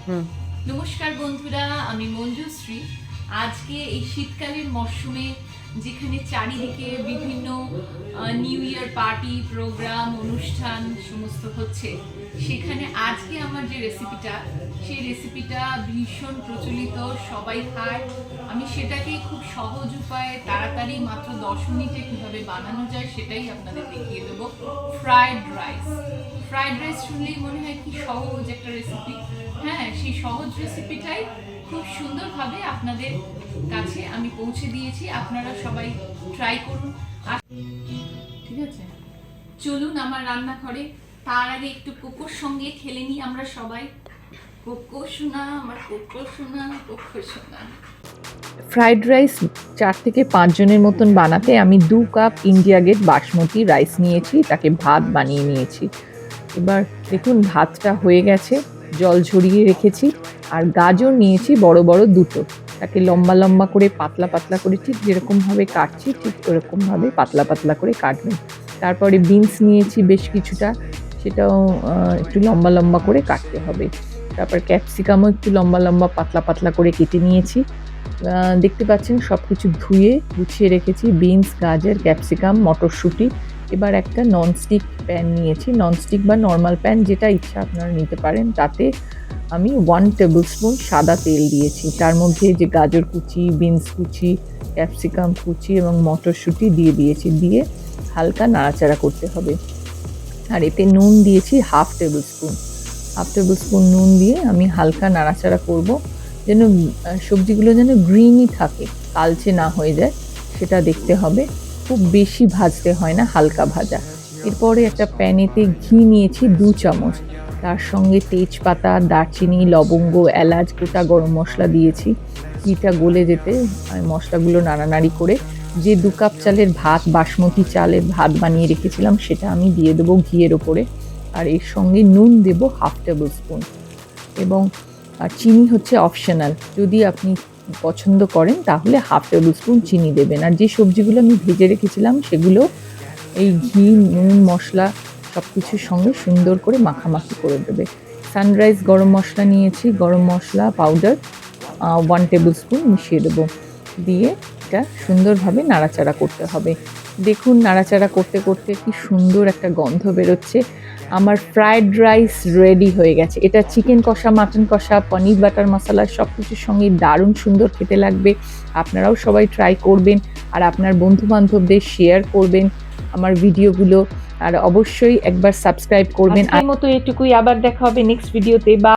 নমস্কার বন্ধুরা, আমি মঞ্জুশ্রী। আজকে এই শীতকালীন মরশুমে যেখানে চারিদিকে বিভিন্ন নিউ ইয়ার পার্টি প্রোগ্রাম অনুষ্ঠান সমস্ত হচ্ছে, সেখানে আজকে আমার যে রেসিপিটা, সেই রেসিপিটা ভীষণ প্রচলিত, সবাই খায়। আমি সেটাকেই খুব সহজ উপায়ে তাড়াতাড়ি মাত্র 10 মিনিটে কীভাবে বানানো যায় সেটাই আপনাদের দেখিয়ে দেবো। Fried rice. ফ্রাইড রাইস শুনলেই মনে হয় কি সহজ একটা রেসিপি। হ্যাঁ, সেই সহজ রেসিপিটাই খুব সুন্দরভাবে আপনাদের কাছে আমি পৌঁছে দিয়েছি। আপনারা সবাই ট্রাই করুন। ঠিক আছে, চলুন আমার রান্নাঘরে। তার আগে একটু কোকোর সঙ্গে খেলে নিই আমরা সবাই। কোকো সোনা, আমার কোকো সোনা, কোকো সোনা। ফ্রাইড রাইস 4 থেকে 5 জনের মতন বানাতে আমি 2 cup India Gate basmati rice নিয়েছি, তাকে ভাত বানিয়ে নিয়েছি। এবার দেখুন ভাতটা হয়ে গেছে, জল ঝরিয়ে রেখেছি। আর গাজর নিয়েছি বড় বড় দুটো, তাকে লম্বা লম্বা করে পাতলা পাতলা করে ঠিক যেরকমভাবে কাটছি ঠিক ওরকমভাবে পাতলা পাতলা করে কাটবেন। তারপরে বিনস নিয়েছি বেশ কিছুটা, সেটাও একটু লম্বা লম্বা করে কাটতে হবে। তারপর ক্যাপসিকামও একটু লম্বা লম্বা পাতলা পাতলা করে কেটে নিয়েছি। দেখতে পাচ্ছেন সব কিছু ধুয়ে গুছিয়ে রেখেছি, বিনস, গাজর, ক্যাপসিকাম, মটরশুঁটি। এবার একটা ননস্টিক প্যান নিয়েছি, ননস্টিক বা নর্মাল প্যান যেটা ইচ্ছা আপনারা নিতে পারেন। তাতে আমি 1 টেবিল স্পুন সাদা তেল দিয়েছি। তার মধ্যে যে গাজর কুচি, বিনস কুচি, ক্যাপসিকাম কুচি এবং মটরশুঁটি দিয়ে দিয়েছি, দিয়ে হালকা নাড়াচাড়া করতে হবে। আর এতে নুন দিয়েছি হাফ টেবিল স্পুন নুন দিয়ে আমি হালকা নাড়াচাড়া করব, যেন সবজিগুলো যেন গ্রিনই থাকে, কালচে না হয়ে যায়, সেটা দেখতে হবে। খুব বেশি ভাজতে হয় না, হালকা ভাজা। এরপরে একটা প্যানেতে ঘি নিয়েছি 2 চামচ, তার সঙ্গে তেজপাতা, দারচিনি, লবঙ্গ, এলাচ, গোটা গরম মশলা দিয়েছি। ঘিটা গলে যেতে আমি মশলাগুলো নাড়ানাড়ি করে যে 2 কাপ চালের ভাত, বাসমতি চালের ভাত বানিয়ে রেখেছিলাম, সেটা আমি দিয়ে দেবো ঘিয়ের ওপরে। আর এর সঙ্গে নুন দেবো হাফ টেবিল স্পুন, এবং চিনি হচ্ছে অপশনাল, যদি আপনি পছন্দ করেন তাহলে হাফ টেবিল স্পুন চিনি দেবেন। আর যে সবজিগুলো আমি ভেজে রেখেছিলাম সেগুলো এই ঘি, নুন, মশলা সব কিছুর সঙ্গে সুন্দর করে মাখামাখি করে দেবে। সানরাইজ গরম মশলা নিয়েছি, গরম মশলা পাউডার 1 টেবিল স্পুন মিশিয়ে দেবো, দিয়ে এটা সুন্দরভাবে নাড়াচাড়া করতে হবে। দেখুন নাড়াচাড়া করতে করতে কি সুন্দর একটা গন্ধ বেরোচ্ছে। আমার ফ্রাইড রাইস রেডি হয়ে গেছে। এটা চিকেন কষা, মাটন কষা, পনির বাটার মশলা সব কিছুর সঙ্গে দারুণ সুন্দর খেতে লাগবে। আপনারাও সবাই ট্রাই করবেন, আর আপনার বন্ধুবান্ধবদের শেয়ার করবেন আমার ভিডিওগুলো, আর অবশ্যই একবার সাবস্ক্রাইব করবেন। আর মতো এটুকুই, আবার দেখা হবে নেক্সট ভিডিওতে। বা